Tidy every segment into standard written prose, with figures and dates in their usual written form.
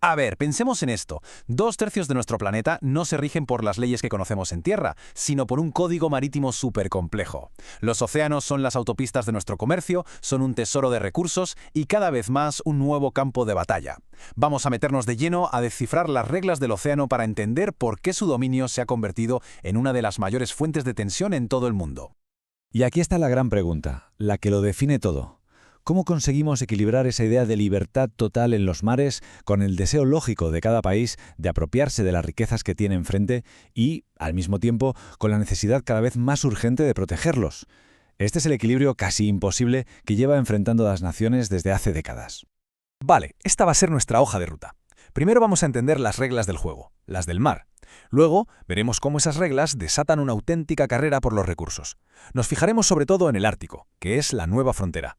A ver, pensemos en esto. 2/3 de nuestro planeta no se rigen por las leyes que conocemos en Tierra, sino por un código marítimo súper complejo. Los océanos son las autopistas de nuestro comercio, son un tesoro de recursos y cada vez más un nuevo campo de batalla. Vamos a meternos de lleno a descifrar las reglas del océano para entender por qué su dominio se ha convertido en una de las mayores fuentes de tensión en todo el mundo. Y aquí está la gran pregunta, la que lo define todo. ¿Cómo conseguimos equilibrar esa idea de libertad total en los mares con el deseo lógico de cada país de apropiarse de las riquezas que tiene enfrente y, al mismo tiempo, con la necesidad cada vez más urgente de protegerlos? Este es el equilibrio casi imposible que lleva enfrentando a las naciones desde hace décadas. Vale, esta va a ser nuestra hoja de ruta. Primero vamos a entender las reglas del juego, las del mar. Luego veremos cómo esas reglas desatan una auténtica carrera por los recursos. Nos fijaremos sobre todo en el Ártico, que es la nueva frontera.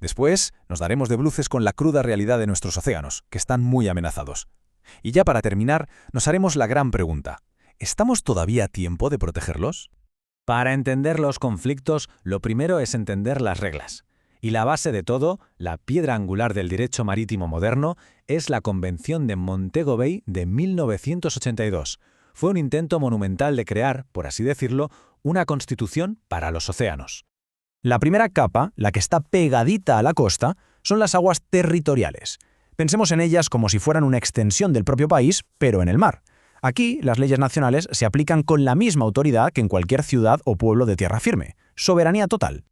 Después nos daremos de bruces con la cruda realidad de nuestros océanos, que están muy amenazados. Y ya para terminar, nos haremos la gran pregunta. ¿Estamos todavía a tiempo de protegerlos? Para entender los conflictos, lo primero es entender las reglas. Y la base de todo, la piedra angular del derecho marítimo moderno, es la Convención de Montego Bay de 1982. Fue un intento monumental de crear, por así decirlo, una constitución para los océanos. La primera capa, la que está pegadita a la costa, son las aguas territoriales. Pensemos en ellas como si fueran una extensión del propio país, pero en el mar. Aquí, las leyes nacionales se aplican con la misma autoridad que en cualquier ciudad o pueblo de tierra firme. Soberanía total.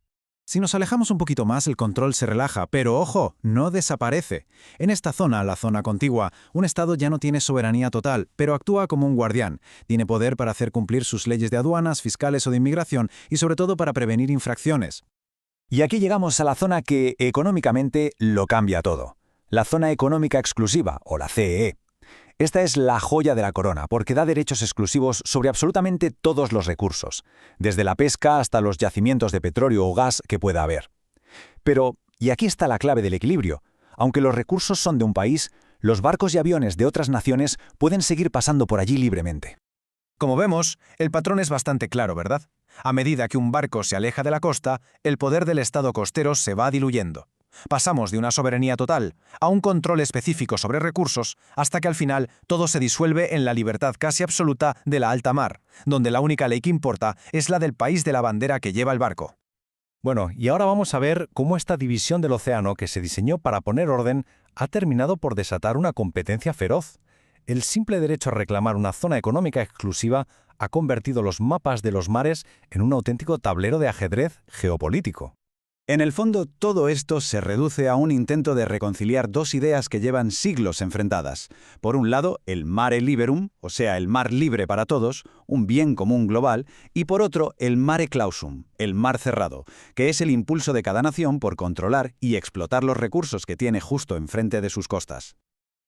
Si nos alejamos un poquito más, el control se relaja, pero ojo, no desaparece. En esta zona, la zona contigua, un Estado ya no tiene soberanía total, pero actúa como un guardián. Tiene poder para hacer cumplir sus leyes de aduanas, fiscales o de inmigración, y sobre todo para prevenir infracciones. Y aquí llegamos a la zona que, económicamente, lo cambia todo. La Zona Económica Exclusiva, o la CEE. Esta es la joya de la corona, porque da derechos exclusivos sobre absolutamente todos los recursos, desde la pesca hasta los yacimientos de petróleo o gas que pueda haber. Pero, y aquí está la clave del equilibrio, aunque los recursos son de un país, los barcos y aviones de otras naciones pueden seguir pasando por allí libremente. Como vemos, el patrón es bastante claro, ¿verdad? A medida que un barco se aleja de la costa, el poder del Estado costero se va diluyendo. Pasamos de una soberanía total a un control específico sobre recursos hasta que al final todo se disuelve en la libertad casi absoluta de la alta mar, donde la única ley que importa es la del país de la bandera que lleva el barco. Bueno, y ahora vamos a ver cómo esta división del océano que se diseñó para poner orden ha terminado por desatar una competencia feroz. El simple derecho a reclamar una zona económica exclusiva ha convertido los mapas de los mares en un auténtico tablero de ajedrez geopolítico. En el fondo, todo esto se reduce a un intento de reconciliar dos ideas que llevan siglos enfrentadas. Por un lado, el mare liberum, o sea, el mar libre para todos, un bien común global, y por otro, el mare clausum, el mar cerrado, que es el impulso de cada nación por controlar y explotar los recursos que tiene justo enfrente de sus costas.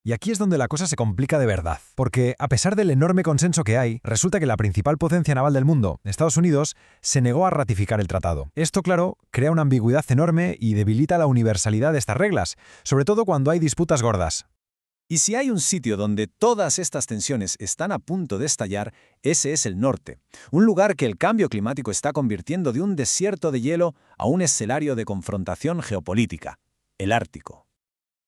Y aquí es donde la cosa se complica de verdad, porque a pesar del enorme consenso que hay, resulta que la principal potencia naval del mundo, Estados Unidos, se negó a ratificar el tratado. Esto, claro, crea una ambigüedad enorme y debilita la universalidad de estas reglas, sobre todo cuando hay disputas gordas. Y si hay un sitio donde todas estas tensiones están a punto de estallar, ese es el norte. Un lugar que el cambio climático está convirtiendo de un desierto de hielo a un escenario de confrontación geopolítica, el Ártico.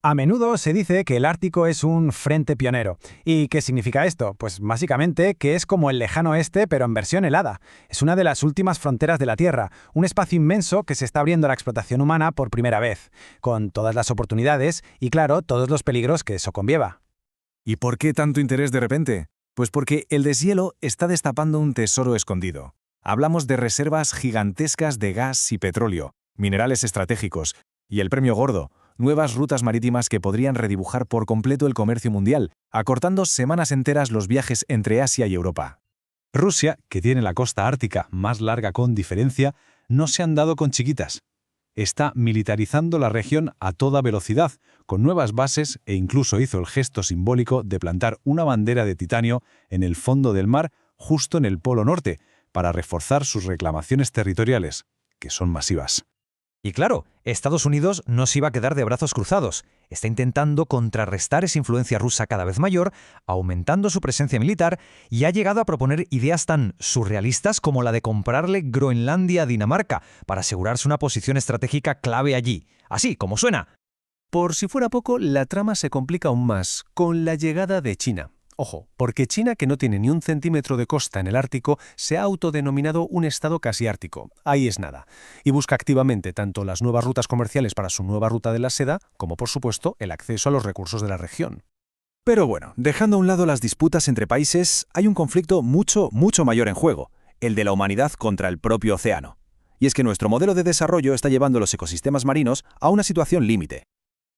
A menudo se dice que el Ártico es un frente pionero. ¿Y qué significa esto? Pues básicamente que es como el lejano oeste, pero en versión helada. Es una de las últimas fronteras de la Tierra, un espacio inmenso que se está abriendo a la explotación humana por primera vez, con todas las oportunidades y, claro, todos los peligros que eso conlleva. ¿Y por qué tanto interés de repente? Pues porque el deshielo está destapando un tesoro escondido. Hablamos de reservas gigantescas de gas y petróleo, minerales estratégicos, y el premio gordo, nuevas rutas marítimas que podrían redibujar por completo el comercio mundial, acortando semanas enteras los viajes entre Asia y Europa. Rusia, que tiene la costa ártica más larga con diferencia, no se han dado con chiquitas. Está militarizando la región a toda velocidad, con nuevas bases e incluso hizo el gesto simbólico de plantar una bandera de titanio en el fondo del mar justo en el Polo Norte, para reforzar sus reclamaciones territoriales, que son masivas. Y claro, Estados Unidos no se iba a quedar de brazos cruzados. Está intentando contrarrestar esa influencia rusa cada vez mayor, aumentando su presencia militar, y ha llegado a proponer ideas tan surrealistas como la de comprarle Groenlandia a Dinamarca para asegurarse una posición estratégica clave allí. Así como suena. Por si fuera poco, la trama se complica aún más con la llegada de China. Ojo, porque China, que no tiene ni un centímetro de costa en el Ártico, se ha autodenominado un estado casi ártico. Ahí es nada. Y busca activamente tanto las nuevas rutas comerciales para su nueva ruta de la seda, como por supuesto el acceso a los recursos de la región. Pero bueno, dejando a un lado las disputas entre países, hay un conflicto mucho mayor en juego, el de la humanidad contra el propio océano. Y es que nuestro modelo de desarrollo está llevando los ecosistemas marinos a una situación límite.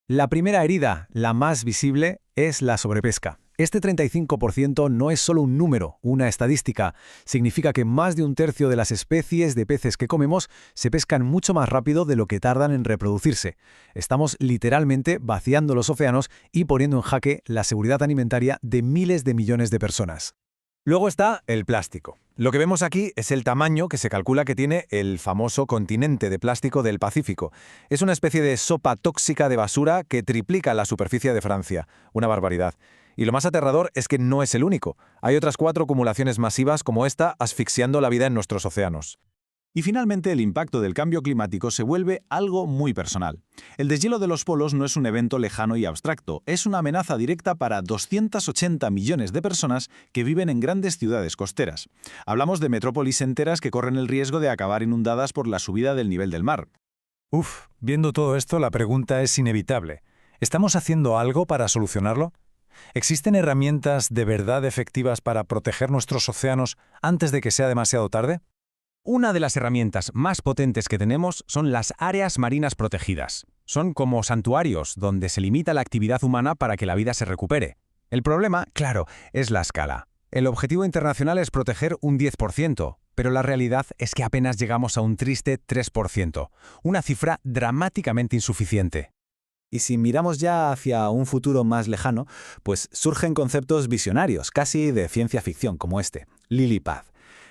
La primera herida, la más visible, es la sobrepesca. Este 35% no es solo un número, una estadística. Significa que más de un tercio de las especies de peces que comemos se pescan mucho más rápido de lo que tardan en reproducirse. Estamos literalmente vaciando los océanos y poniendo en jaque la seguridad alimentaria de miles de millones de personas. Luego está el plástico. Lo que vemos aquí es el tamaño que se calcula que tiene el famoso continente de plástico del Pacífico. Es una especie de sopa tóxica de basura que triplica la superficie de Francia. Una barbaridad. Y lo más aterrador es que no es el único. Hay otras 4 acumulaciones masivas como esta asfixiando la vida en nuestros océanos. Y finalmente, el impacto del cambio climático se vuelve algo muy personal. El deshielo de los polos no es un evento lejano y abstracto, es una amenaza directa para 280 millones de personas que viven en grandes ciudades costeras. Hablamos de metrópolis enteras que corren el riesgo de acabar inundadas por la subida del nivel del mar. Viendo todo esto, la pregunta es inevitable. ¿Estamos haciendo algo para solucionarlo? ¿Existen herramientas de verdad efectivas para proteger nuestros océanos antes de que sea demasiado tarde? Una de las herramientas más potentes que tenemos son las áreas marinas protegidas. Son como santuarios donde se limita la actividad humana para que la vida se recupere. El problema, claro, es la escala. El objetivo internacional es proteger un 10%, pero la realidad es que apenas llegamos a un triste 3%, una cifra dramáticamente insuficiente. Y si miramos ya hacia un futuro más lejano, pues surgen conceptos visionarios, casi de ciencia ficción, como este, Lily-Pad.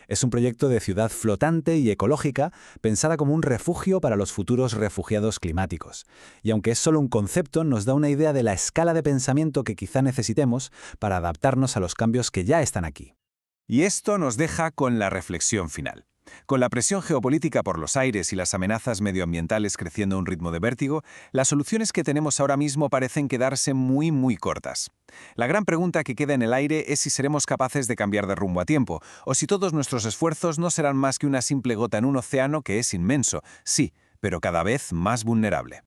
Es un proyecto de ciudad flotante y ecológica pensada como un refugio para los futuros refugiados climáticos. Y aunque es solo un concepto, nos da una idea de la escala de pensamiento que quizá necesitemos para adaptarnos a los cambios que ya están aquí. Y esto nos deja con la reflexión final. Con la presión geopolítica por los aires y las amenazas medioambientales creciendo a un ritmo de vértigo, las soluciones que tenemos ahora mismo parecen quedarse muy cortas. La gran pregunta que queda en el aire es si seremos capaces de cambiar de rumbo a tiempo, o si todos nuestros esfuerzos no serán más que una simple gota en un océano que es inmenso, sí, pero cada vez más vulnerable.